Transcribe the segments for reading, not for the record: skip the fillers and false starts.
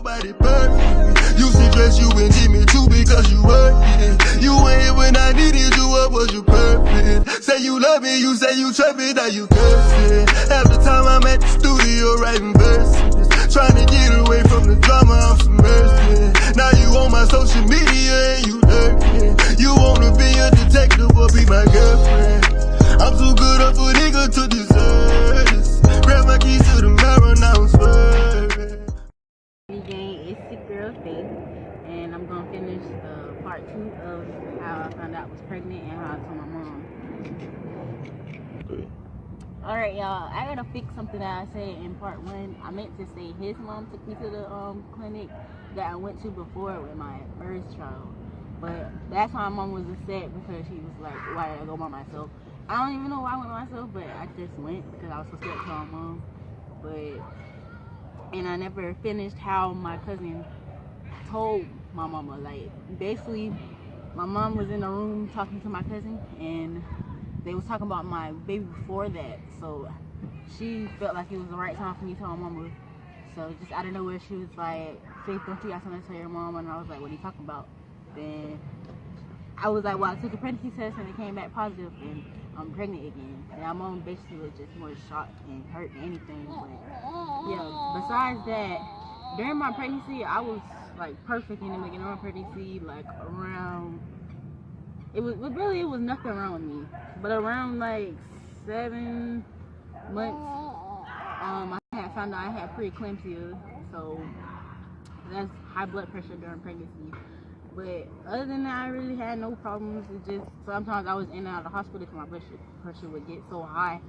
Nobody perfect. You suggest you and Jimmy too because you worth it. You ain't here when I needed you, what was you perfect? Say you love me, you say you trust me, now you cursing. Half the time I'm at the studio writing verses, trying to get away from the drama I'm submersed. Now you on my social media and you lurking. You wanna be a detective or be my girlfriend. I'm too good of a nigga to deserve this. Grab my keys to the mirror, now I'm swerving. It's your girl Faith, and I'm gonna finish part 2 of how I found out I was pregnant and how I told my mom. Alright, y'all, I gotta fix something that I said in part 1. I meant to say his mom took me to the clinic that I went to before with my first child, but that's why my mom was upset because she was like, why did I go by myself? I don't even know why I went by myself, but I just went because I was so scared to tell my mom. And I never finished how my cousin told my mama. Like, basically, my mom was in the room talking to my cousin, and they was talking about my baby before that. So she felt like it was the right time for me to tell my mama. So just out of nowhere, she was like, Faith, don't you got something to tell your mom? And I was like, what are you talking about? Then I was like, well, I took a pregnancy test and it came back positive, and I'm pregnant again. And my mom basically was just more shocked and hurt than anything. But yeah, besides that, during my pregnancy, I was like perfect in the beginning of my pregnancy. Like around, it was nothing wrong with me. But around like 7 months, I had found out I had preeclampsia. So that's high blood pressure during pregnancy. But other than that, I really had no problems. It just sometimes I was in and out of the hospital because my blood pressure would get so high.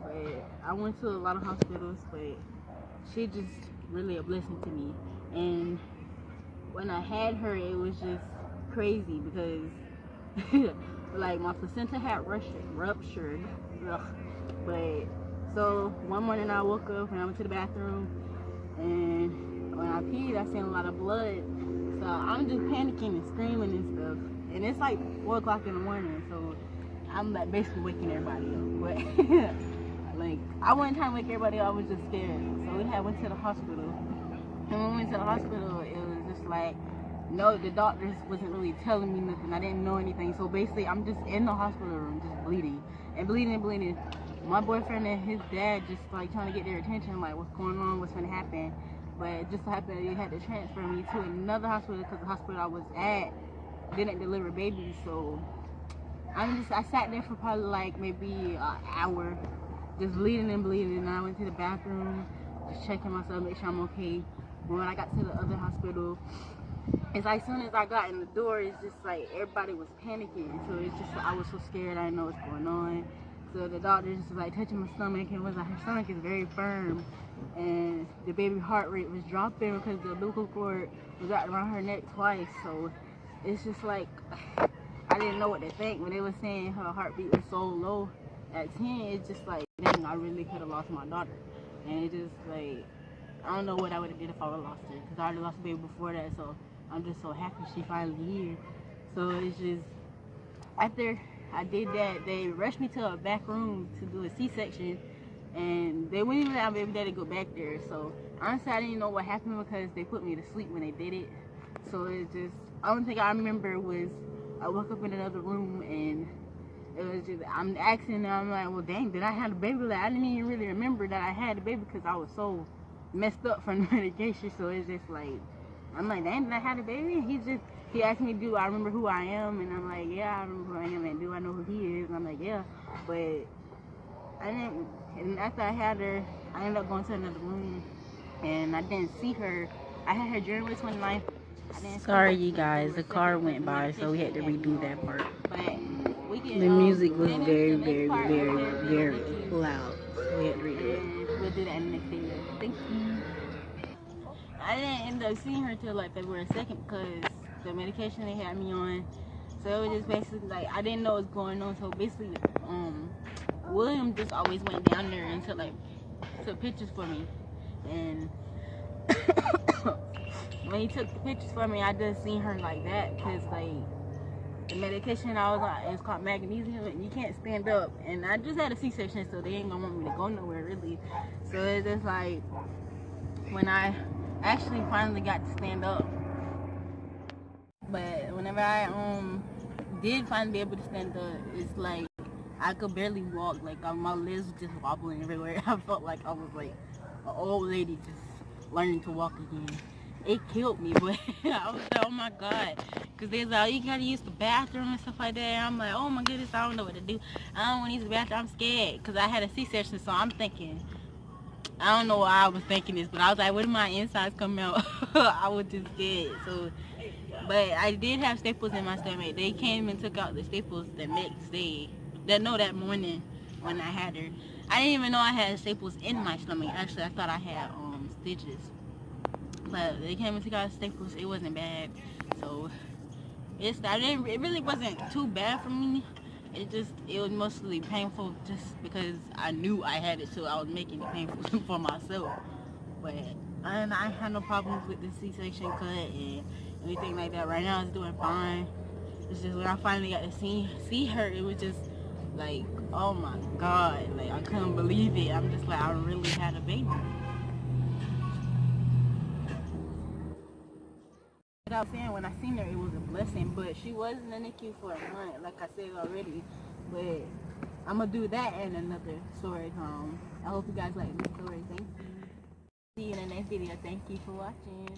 But I went to a lot of hospitals, but she just really a blessing to me. And when I had her, it was just crazy because like my placenta had ruptured. Ugh. But so one morning I woke up and I went to the bathroom, and when I peed, I seen a lot of blood. So I'm just panicking and screaming and stuff. And it's like 4 o'clock in the morning, so I'm like basically waking everybody up. But like I wasn't trying to wake everybody up, I was just scared. So we went to the hospital. And when we went to the hospital, it was just like, no, the doctors wasn't really telling me nothing. I didn't know anything. So basically I'm just in the hospital room just bleeding. And bleeding. My boyfriend and his dad just like trying to get their attention, like what's going on, what's gonna happen. But it just so happened they had to transfer me to another hospital because the hospital I was at didn't deliver babies. So I sat there for probably like maybe an hour, just bleeding. And I went to the bathroom, just checking myself, make sure I'm okay. But when I got to the other hospital, it's like as soon as I got in the door, it's just like everybody was panicking. So it's just I was so scared, I didn't know what's going on. So the doctor just was like touching my stomach, and was like, her stomach is very firm, and the baby heart rate was dropping because the umbilical cord was wrapped around her neck twice. So it's just like I didn't know what to think when they were saying her heartbeat was so low at 10. It's just like, dang, I really could have lost my daughter. And it just like, I don't know what I would have did if I would have lost her, because I already lost a baby before that. So I'm just so happy she finally here. So it's just, after I did that, they rushed me to a back room to do a C-section, and they wouldn't even let my baby daddy go back there. So honestly, I didn't know what happened because they put me to sleep when they did it. So it just, only thing I remember was I woke up in another room, and it was just, I'm asking, and I'm like, well, dang, did I have a baby? Like, I didn't even really remember that I had a baby because I was so messed up from the medication. So it's just like, I'm like, dang, did I have a baby? And he asked me, do I remember who I am? And I'm like, yeah, I remember who I am. And do I know who he is? And I'm like, yeah. But I didn't. And after I had her, I ended up going to another room, and I didn't see her. I had her January 29th. Sorry, you guys. The car went by, so we had to redo that part. But the music was very, very, very, very loud. So we had to redo it. And we'll do that in the next video. Thank you. I didn't end up seeing her till like February 2nd because the medication they had me on. So it was just basically like I didn't know what was going on. So basically, William just always went down there and took pictures for me. And when he took the pictures for me, I just seen her like that because like the medication I was on is called magnesium, and you can't stand up. And I just had a C-section, so they ain't gonna want me to go nowhere really. So it's just like when actually finally got to stand up. But whenever I did finally be able to stand up, it's like I could barely walk. Like my legs were just wobbling everywhere. I felt like I was like an old lady just learning to walk again. It killed me, but I was like, oh my god, because there's all you gotta use the bathroom and stuff like that. And I'm like, oh my goodness, I don't know what to do. I don't want to use the bathroom. I'm scared because I had a C-section, so I'm thinking. I don't know why I was thinking this, but I was like, what if my insides come out? I was just scared. So, but I did have staples in my stomach. They came and took out the staples the next day. That morning when I had her. I didn't even know I had staples in my stomach. Actually, I thought I had stitches. But they came and took out staples. It wasn't bad. So it really wasn't too bad for me. It was mostly painful just because I knew I had it, so I was making it painful for myself. But I had no problems with the C-section cut and anything like that. Right now it's doing fine. It's just when I finally got to see her, it was just like, oh my god, like I couldn't believe it. I'm just like, I really had a baby. Like I was saying, when I seen her, it was a blessing, but she was in the NICU for a month, like I said already. But I'm gonna do that in another story time. I hope you guys like this story. Thank you. See you in the next video. Thank you for watching.